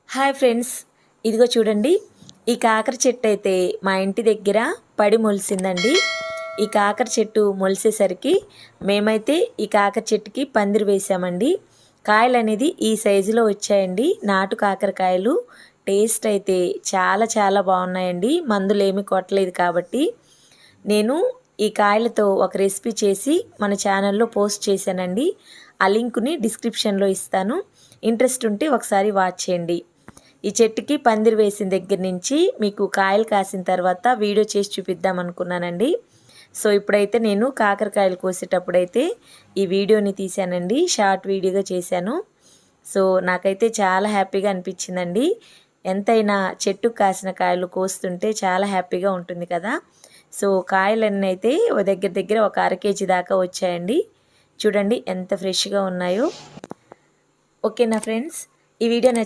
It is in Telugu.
హాయ్ ఫ్రెండ్స్, ఇదిగో చూడండి. ఈ కాకర చెట్టు అయితే మా ఇంటి దగ్గర పడి మొలిసిందండి. ఈ కాకర చెట్టు మొలిసేసరికి మేమైతే ఈ కాకర చెట్టుకి పందిరి వేసామండి. కాయలు అనేది ఈ సైజులో వచ్చాయండి. నాటు కాకరకాయలు టేస్ట్ అయితే చాలా చాలా బాగున్నాయండి. మందులు ఏమీ కొట్టలేదు కాబట్టి. నేను ఈ కాయలతో ఒక రెసిపీ చేసి మన ఛానల్లో పోస్ట్ చేశానండి. ఆ లింక్ని డిస్క్రిప్షన్లో ఇస్తాను. ఇంట్రెస్ట్ ఉంటే ఒకసారి వాచ్ చేయండి. ఈ చెట్టుకి పందిరి వేసిన దగ్గర నుంచి మీకు కాయలు కాసిన తర్వాత వీడియో చేసి చూపిద్దాం అనుకున్నానండి. సో ఇప్పుడైతే నేను కాకరకాయలు కోసేటప్పుడైతే ఈ వీడియోని తీశానండి. షార్ట్ వీడియోగా చేశాను. సో నాకైతే చాలా హ్యాపీగా అనిపించిందండి. ఎంతైనా చెట్టుకు కాసిన కాయలు కోస్తుంటే చాలా హ్యాపీగా ఉంటుంది కదా. సో కాయలన్నీ అయితే దగ్గర దగ్గర ఒక 1/2 కేజీ దాకా వచ్చాయండి. చూడండి ఎంత ఫ్రెష్గా ఉన్నాయో. ఓకేనా ఫ్రెండ్స్, ఈ వీడియో